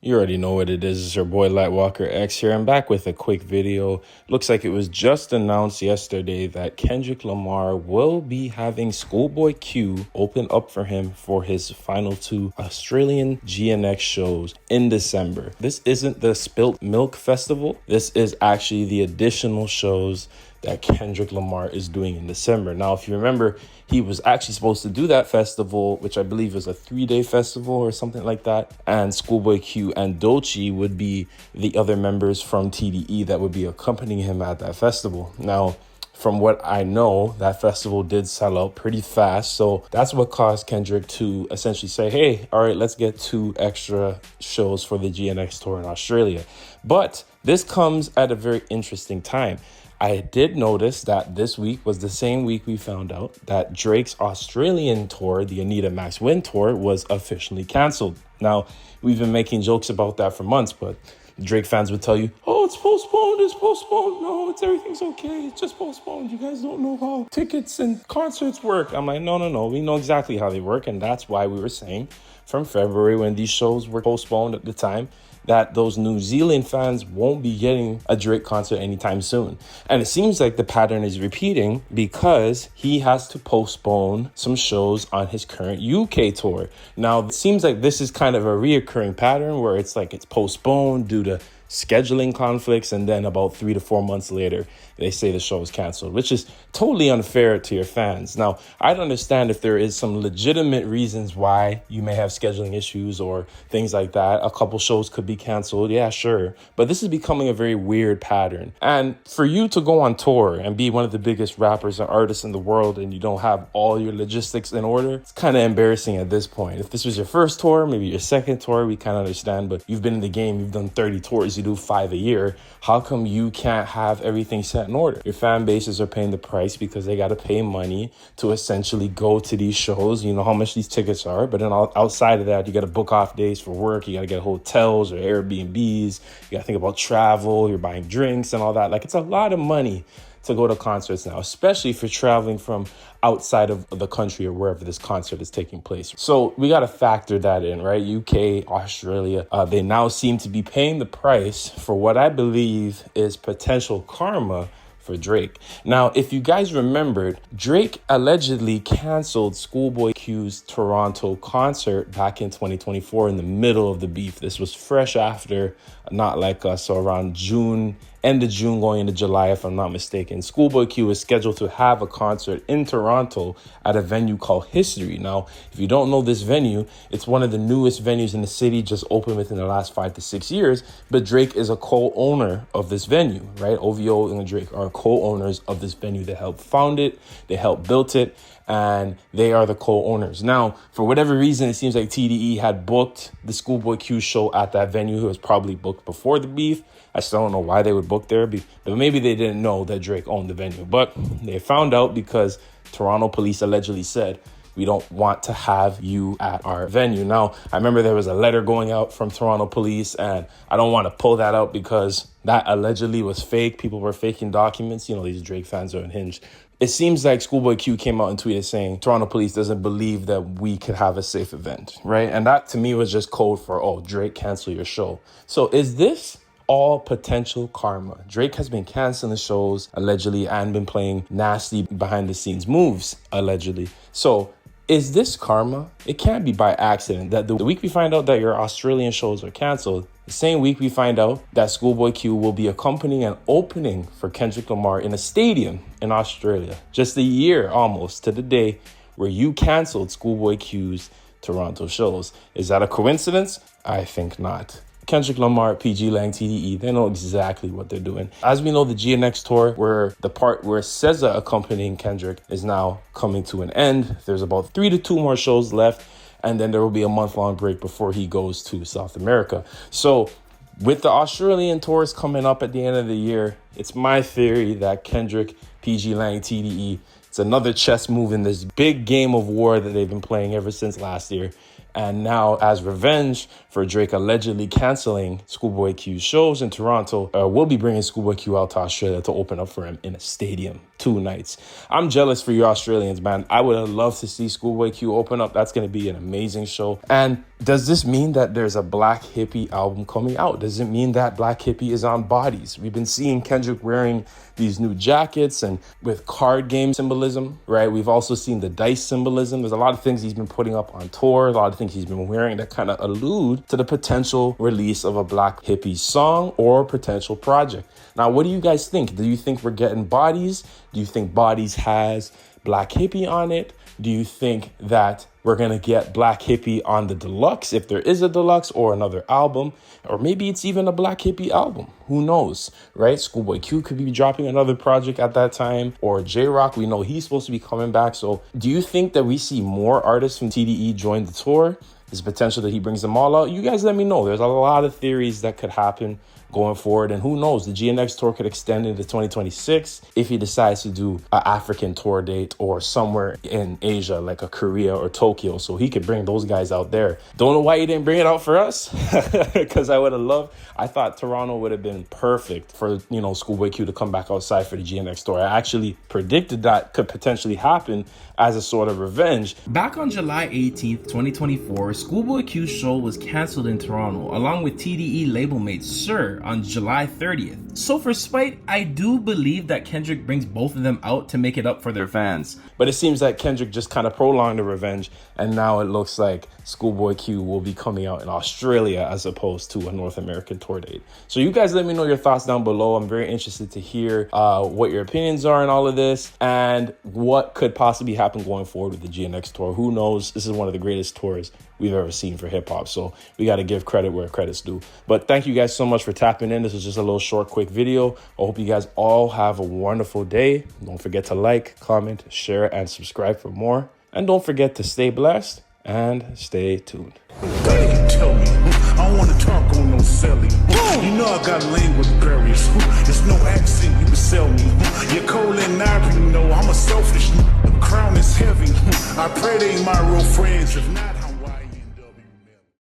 You already know what it is. It's your boy Lightwalker X here. I'm back with a quick video. Looks like it was just announced yesterday that Kendrick Lamar will be having Schoolboy Q open up for him for his final two Australian GNX shows in December. This isn't the Spilt Milk Festival. This is actually the additional shows that Kendrick Lamar is doing in December. Now, if you remember, he was actually supposed to do that festival, which I believe is a 3-day festival or something like that. And Schoolboy Q and Doechii would be the other members from TDE that would be accompanying him at that festival. Now, from what I know, that festival did sell out pretty fast. So that's what caused Kendrick to essentially say, hey, all right, let's get 2 extra shows for the GNX tour in Australia. But this comes at a very interesting time. I did notice that this week was the same week we found out that Drake's Australian tour, the Anita Max Wynn Tour, was officially canceled. Now, we've been making jokes about that for months, but Drake fans would tell you, oh, it's postponed, no, everything's okay, it's just postponed. You guys don't know how tickets and concerts work. I'm like, no, we know exactly how they work, and that's why we were saying from February when these shows were postponed at the time, that those New Zealand fans won't be getting a Drake concert anytime soon. And it seems like the pattern is repeating because he has to postpone some shows on his current UK tour. Now, it seems like this is kind of a reoccurring pattern where it's like it's postponed due to scheduling conflicts, and then about 3 to 4 months later, they say the show is canceled, which is totally unfair to your fans. Now, I'd understand if there is some legitimate reasons why you may have scheduling issues or things like that. A couple shows could be canceled, yeah, sure. But this is becoming a very weird pattern. And for you to go on tour and be one of the biggest rappers and artists in the world and you don't have all your logistics in order, it's kind of embarrassing at this point. If this was your first tour, maybe your second tour, we kind of understand, but you've been in the game, you've done 30 tours, you do 5 a year. How come you can't have everything set in order? Your fan bases are paying the price because they got to pay money to essentially go to these shows. You know how much these tickets are, but then outside of that, you got to book off days for work. You got to get hotels or Airbnbs. You got to think about travel. You're buying drinks and all that. Like, it's a lot of money to go to concerts now, especially if you're traveling from outside of the country or wherever this concert is taking place. So we got to factor that in, right? UK, Australia, they now seem to be paying the price for what I believe is potential karma for Drake. Now, if you guys remembered, Drake allegedly canceled Schoolboy Q's Toronto concert back in 2024 in the middle of the beef. This was fresh after Not Like Us, so around June, end of June going into July, if I'm not mistaken. Schoolboy Q is scheduled to have a concert in Toronto at a venue called History. Now, if you don't know this venue, it's one of the newest venues in the city, just opened within the last 5 to 6 years. But Drake is a co-owner of this venue, right? OVO and Drake are co-owners of this venue. They helped found it, they helped built it, and they are the co-owners. Now, for whatever reason, it seems like TDE had booked the Schoolboy Q show at that venue. It was probably booked before the beef. I still don't know why they would book there, but maybe they didn't know that Drake owned the venue. But they found out because Toronto police allegedly said, we don't want to have you at our venue. Now, I remember there was a letter going out from Toronto police, and I don't want to pull that out because that allegedly was fake. People were faking documents. You know, these Drake fans are unhinged. It seems like Schoolboy Q came out and tweeted saying Toronto police doesn't believe that we could have a safe event, right? And that to me was just code for, oh, Drake, cancel your show. So is this all potential karma? Drake has been canceling shows allegedly and been playing nasty behind the scenes moves allegedly. So is this karma? It can't be by accident that the week we find out that your Australian shows are canceled, the same week we find out that Schoolboy Q will be accompanying and opening for Kendrick Lamar in a stadium in Australia, just a year almost to the day where you canceled Schoolboy Q's Toronto shows. Is that a coincidence? I think not. Kendrick Lamar, PG Lang, TDE, they know exactly what they're doing. As we know, the GNX tour, where the part where SZA accompanying Kendrick is now coming to an end. There's about 3 to 2 more shows left, and then there will be a month-long break before he goes to South America. So with the Australian tours coming up at the end of the year, it's my theory that Kendrick, PG Lang, TDE, it's another chess move in this big game of war that they've been playing ever since last year. And now, as revenge for Drake allegedly canceling Schoolboy Q's shows in Toronto, we'll be bringing Schoolboy Q out to Australia to open up for him in a stadium 2 nights. I'm jealous for you Australians, man. I would have loved to see Schoolboy Q open up. That's going to be an amazing show. And Does this mean that there's a Black Hippie album coming out? Does it mean that Black Hippie is on bodies? We've been seeing Kendrick wearing these new jackets and with card game symbolism, right? We've also seen the dice symbolism. There's a lot of things he's been putting up on tour, a lot of things he's been wearing that kind of allude to the potential release of a Black Hippie song or potential project. Now, what do you guys think? Do you think we're getting bodies? Do you think bodies has Black Hippie on it? Do you think that we're going to get Black Hippie on the deluxe, if there is a deluxe, or another album? Or maybe it's even a Black Hippie album. Who knows, right? Schoolboy Q could be dropping another project at that time. Or J-Rock, we know he's supposed to be coming back. So do you think that we see more artists from TDE join the tour? There's potential that he brings them all out. You guys let me know. There's a lot of theories that could happen going forward. And who knows, the GNX tour could extend into 2026 if he decides to do an African tour date or somewhere in Asia, like a Korea or Tokyo. So he could bring those guys out there. Don't know why he didn't bring it out for us, because I thought Toronto would have been perfect for, Schoolboy Q to come back outside for the GNX tour. I actually predicted that could potentially happen as a sort of revenge. Back on July 18th, 2024, Schoolboy Q's show was canceled in Toronto, along with TDE label mate Sir on July 30th. So for spite, I do believe that Kendrick brings both of them out to make it up for their fans. But it seems that Kendrick just kind of prolonged the revenge, and now it looks like Schoolboy Q will be coming out in Australia as opposed to a North American tour date. So you guys let me know your thoughts down below. I'm very interested to hear what your opinions are in all of this and what could possibly happen going forward with the GNX tour. Who knows? This is one of the greatest tours we've ever seen for hip hop. So we got to give credit where credit's due. But thank you guys so much for tapping in. This was just a little short, quick video. I hope you guys all have a wonderful day. Don't forget to like, comment, share, and subscribe for more. And don't forget to stay blessed and stay tuned. Tell me, I don't want to talk on no selling. You know I got language barriers. There's no accent you can sell me. You're cold and ivory, you know I'm a selfish. The crown is heavy. I pray they ain't my real friends. If not,